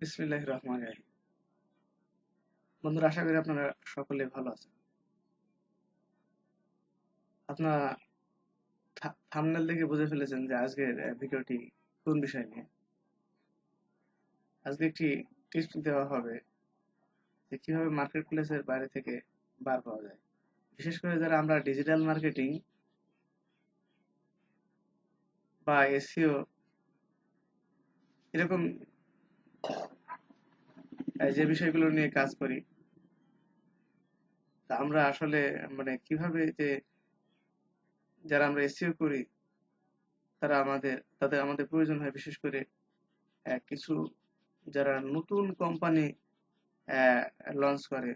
বিসমিল্লাহির রহমানির রহিম। বন্ধুরা, আশা করি আপনারা সকলে ভালো আছেন। আপনারা থাম্বনেল দেখে বুঝে ফেলেছেন যে আজকের ভিডিওটি কোন বিষয় নিয়ে। আজকে একটি টিপস দেওয়া হবে যে কিভাবে মার্কেট প্লেসের বাইরে থেকে বার পাওয়া যায়। বিশেষ করে যারা আমরা ডিজিটাল মার্কেটিং বা এসইও এরকম যে বিষয়গুলো নিয়ে কাজ করি, তা আমরা আসলে কিভাবে যে যারা আমরা এসইও করি তারা তাদের আমাদের প্রয়োজন হয়। বিশেষ করে কিছু যারা নতুন কোম্পানি লঞ্চ করে,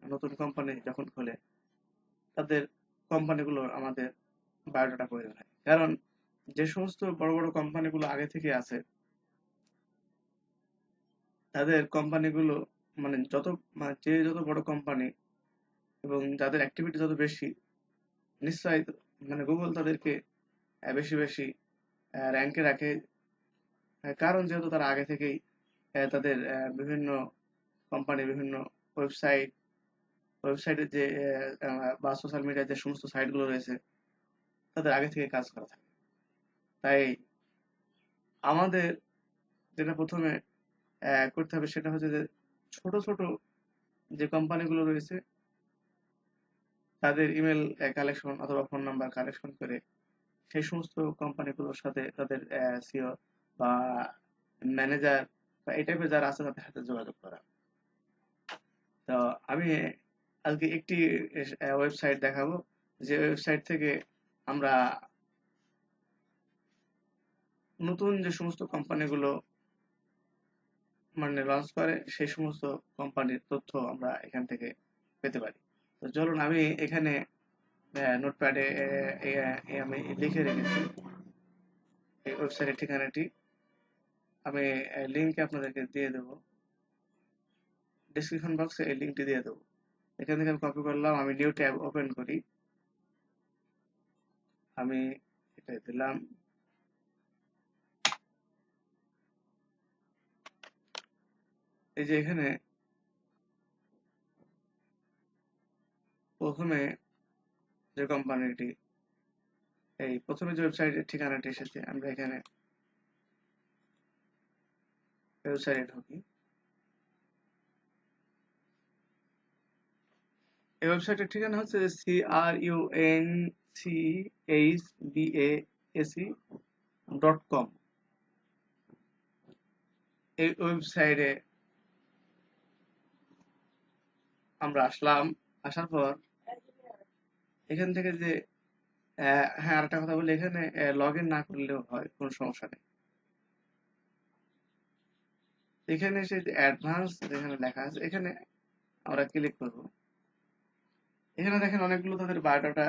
নতুন কোম্পানি যখন খোলে তাদের কোম্পানিগুলো আমাদের বায়োডাটা প্রয়োজন হয়। কারণ যে সমস্ত বড় বড় কোম্পানিগুলো আগে থেকে আছে তাদের কোম্পানিগুলো যত বড় কোম্পানি এবং যাদের অ্যাক্টিভিটি যত বেশি, নিশ্চয়ই গুগল তাদেরকে বেশি বেশি র্যাঙ্কে রাখে। কারণ যেহেতু তারা আগে থেকেই তাদের বিভিন্ন কোম্পানি বিভিন্ন ওয়েবসাইট ওয়েবসাইটের যে বা সোশ্যাল মিডিয়ার যে সমস্ত সাইটগুলো রয়েছে তাদের আগে থেকে কাজ করা থাকে। তাই আমাদের যেটা প্রথমে করতে হবে সেটা হচ্ছে যে ছোট ছোট যে কোম্পানিগুলো রয়েছে তাদের ইমেল কালেকশন অথবা ফোন নাম্বার কালেকশন করে সেই সমস্ত কোম্পানিগুলোর সাথে তাদের সিও বা ম্যানেজার বা এই টাইপের যারা আছে তাদের সাথে যোগাযোগ করা। তো আমি আজকে একটি ওয়েবসাইট দেখাবো, যে ওয়েবসাইট থেকে আমরা নতুন যে সমস্ত কোম্পানিগুলো লঞ্চ করে সেই সমস্ত কোম্পানির তথ্য আমরা এখান থেকে পেতে পারি। তো চলুন, আমি এখানে নোটপ্যাডে আমি লিখে রেখেছি এই ওয়েবসাইটের ঠিকানাটি। আমি লিঙ্কে আপনাদেরকে দিয়ে দেবো, ডিসক্রিপশন বক্সে এই লিঙ্কটি দিয়ে দেবো। এখান থেকে আমি কপি করলাম, আমি নিউ ট্যাব ওপেন করি, আমি এটা দিলাম। এই যে এখানে প্রথমে যে কোম্পানিটি, এই প্রথমে যে ওয়েবসাইটের ঠিকানাটি এসেছে, আমরা এখানে ওয়েবসাইটে ঢুকি। এই ওয়েবসাইটের ঠিকানা হচ্ছে crunchbac.com। এই ওয়েবসাইটে আমরা আসলাম। আসার পর এখান থেকে যে হ্যাঁ, আরেকটা কথা বলি, এখানে লগ ইন না করলেও হয়, কোনো সমস্যা নেই। এখানে এসে যে অ্যাডভান্স যেখানে লেখা আছে এখানে আমরা ক্লিক করব। এখানে দেখেন অনেকগুলো তাদের বায়োডাটা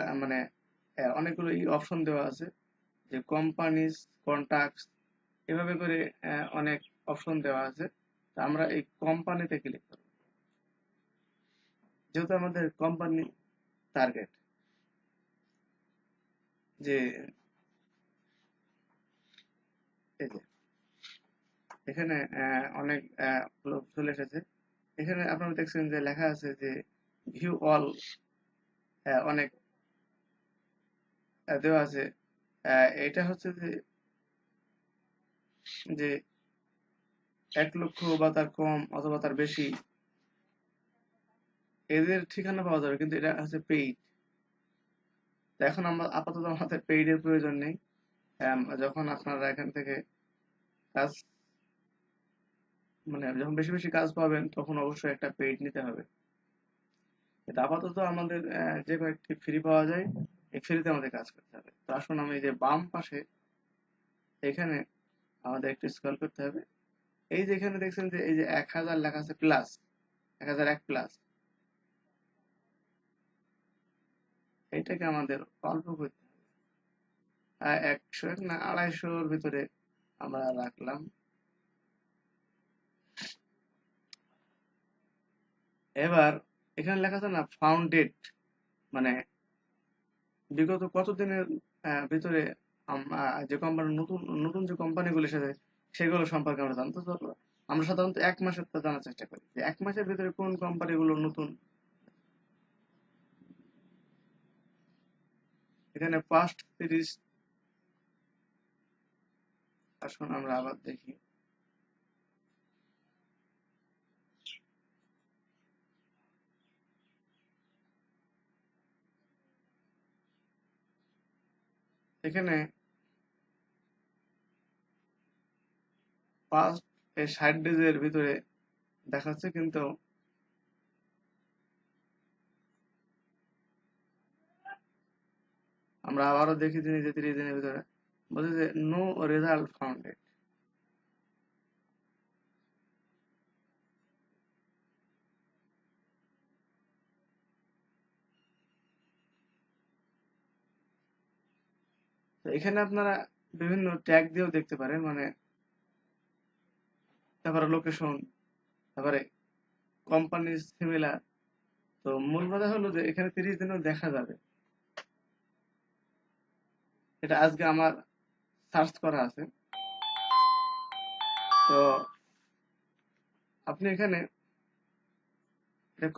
অনেকগুলো অপশন দেওয়া আছে, যে কোম্পানিজ, কন্টাক্টস, এভাবে করে অনেক অপশন দেওয়া আছে। তো আমরা এই কোম্পানিতে ক্লিক করব, যেহেতু আমাদের কোম্পানি টার্গেট। যে এই যে এখানে অনেক লোক চলে এসেছে। এখানে আপনারা দেখছেন যে লেখা আছে যে ভিউ অল, অনেক দেওয়া আছে। এটা হচ্ছে যে যে 1 লক্ষ বা তার কম অথবা তার বেশি এদের ঠিকানা পাওয়া যাবে, কিন্তু এটা হচ্ছে পেইড। এখন আমরা আপাতত আমাদের পেইডের প্রয়োজন নেই। যখন আপনারা এখান থেকে কাজ যখন বেশি বেশি কাজ পাবেন তখন অবশ্যই একটা পেইড নিতে হবে। কিন্তু আপাতত আমাদের যে কয়েকটি ফ্রি পাওয়া যায় এই ফ্রিতে আমাদের কাজ করতে হবে। তো আসুন, আমি এই যে বাম পাশে এখানে আমাদের একটু স্ক্রল করতে হবে। এই যে এখানে দেখছেন যে এই যে 1000 লেখা আছে প্লাস, 1001 প্লাস, এইটাকে আমাদের অল্প করতে হবে। 101 না 250-র ভিতরে আমরা রাখলাম। এবার এখানে লেখা আছে না ফাউন্ডেড, মানে বিগত কতদিনের ভিতরে যে কোম্পানি নতুন নতুন যে কোম্পানিগুলো এসেছে সেগুলো সম্পর্কে আমরা জানতে চাবো। আমরা সাধারণত 1 মাসের তা জানার চেষ্টা করি যে 1 মাসের ভিতরে কোন কোম্পানিগুলো নতুন। এখানে পাস্ট 30 আসুন আমরা আবার দেখি। এখানে পাস্ট 60 ডেজের ভিতরে দেখাচ্ছে, কিন্তু আমরা আবারও দেখি যে 30 দিনের ভিতরে বলছে যে নো রেজাল্ট ফাউন্ডেড। তো এখানে আপনারা বিভিন্ন ট্যাগ দিয়েও দেখতে পারেন, মানে তারপরে লোকেশন, তারপরে কোম্পানি সিমিলার। তো মূল কথা হলো যে এখানে 30 দিনও দেখা যাবে। এটা আজকে আমার সার্চ করা আছে। তো আপনি এখানে এটা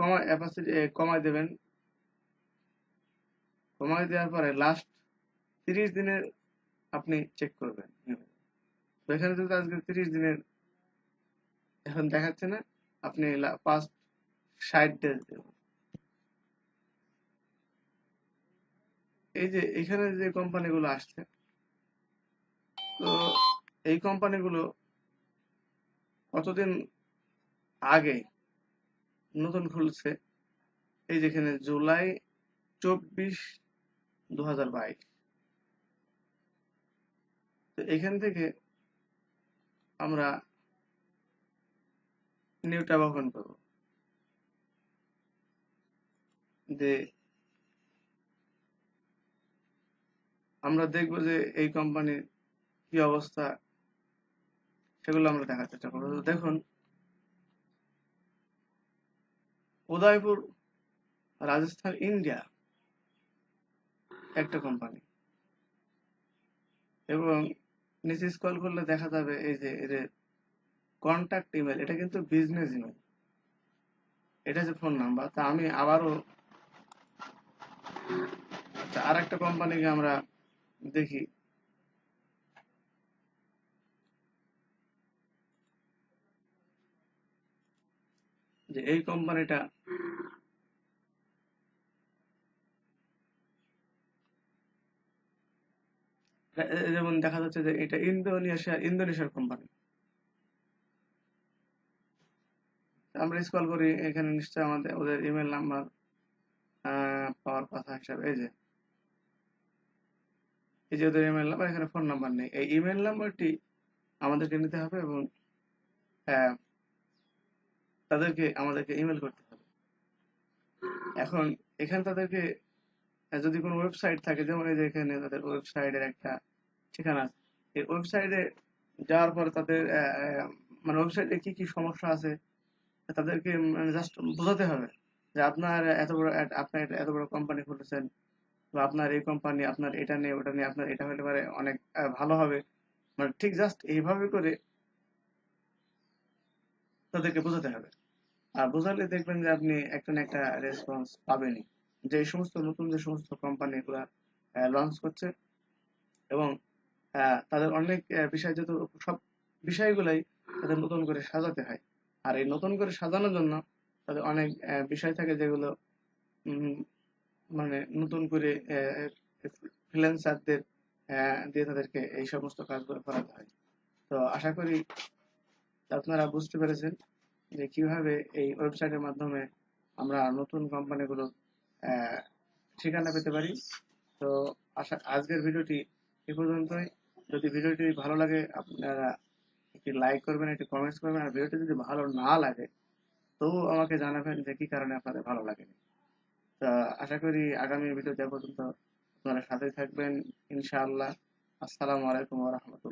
কমায় দেবেন। কমায় দেওয়ার পরে লাস্ট 30 দিনের আপনি চেক করবেন। তো এখানে যদি আজকে 30 দিনের এখন দেখাচ্ছে না, আপনি পাস্ট 60 ডেজ দেবেন। এই যে এখানে যে কোম্পানিগুলো আসছে, তো এই কোম্পানিগুলো কতদিন আগে নতুন খুলছে, এই যেখানে জুলাই 24/2022। তো এখান থেকে আমরা নিউ ট্যাব ওপেন করবো, যে আমরা দেখবো যে এই কোম্পানির কি অবস্থা, সেগুলো আমরা দেখার চেষ্টা করবো। তো দেখুন, উদয়পুর, রাজস্থান, ইন্ডিয়া একটা কোম্পানি, এবং নিচে স্ক্রল করলে দেখা যাবে এই যে এদের কন্ট্যাক্ট ইমেল, এটা কিন্তু বিজনেস ইমেল, এটা হচ্ছে ফোন নাম্বার। তা আমি আবারও আর একটা কোম্পানিকে আমরা দেখি, যে এই কোম্পানিটা যেমন দেখা যাচ্ছে যে এটা ইন্দোনেশিয়ার কোম্পানি। আমরা স্ক্রল করি, এখানে নিশ্চয়ই আমাদের ওদের ইমেল নাম্বার পাওয়ার কথা হিসাবে এই যে ওদের ইমেল নাম্বার, এখানে ফোন নাম্বার নেই। এই ইমেল নাম্বারটি আমাদেরকে নিতে হবে এবং আহ, আমাদেরকে ইমেল করতে হবে। এখন এখানে তাদেরকে যদি কোনো ওয়েবসাইট থাকে, যেমন এই যে এখানে তাদের ওয়েবসাইটের একটা ঠিকানা আছে, এই ওয়েবসাইটে যাওয়ার পরে তাদের মানে ওয়েবসাইটে কি কি সমস্যা আছে তাদেরকে মানে জাস্ট বোঝাতে হবে যে আপনার এত বড় কোম্পানি খুলেছেন, বা আপনার এই কোম্পানি, আপনার এটা নিয়ে ওটা নিয়ে, আপনার এটা হতে পারে অনেক ভালো হবে, মানে ঠিক জাস্ট এইভাবে করে তাদেরকে বোঝাতে হবে। আর বোঝালে দেখবেন যে আপনি একটা না একটা রেসপন্স পাবেনই। যে এই সমস্ত নতুন যে সমস্ত কোম্পানি গুলা লঞ্চ করছে, এবং তাদের অনেক বিষয়, যেহেতু সব বিষয়গুলাই তাদের নতুন করে সাজাতে হয়, আর এই নতুন করে সাজানোর জন্য তাদের অনেক বিষয় থাকে যেগুলো উম, মানে নতুন করে ফ্রিল্যান্সারদের দিয়ে তাদেরকে এই সমস্ত কাজগুলো করাতে হয়। তো আশা করি আপনারা বুঝতে পেরেছেন যে কিভাবে এই ওয়েবসাইটের মাধ্যমে আমরা নতুন কোম্পানিগুলো ঠিকানা পেতে পারি। তো আজকের ভিডিওটি এ পর্যন্তই। যদি ভিডিওটি ভালো লাগে আপনারা একটি লাইক করবেন, একটি কমেন্টস করবেন, আর ভিডিওটি যদি ভালো না লাগে তবুও আমাকে জানাবেন যে কি কারণে আপনাদের ভালো লাগেনি। তো আশা করি আগামী ভিডিও দেওয়া পর্যন্ত আপনারা সাথে থাকবেন ইনশাআল্লাহ। আসসালামু আলাইকুম ওয়া রাহমাতুল্লাহ।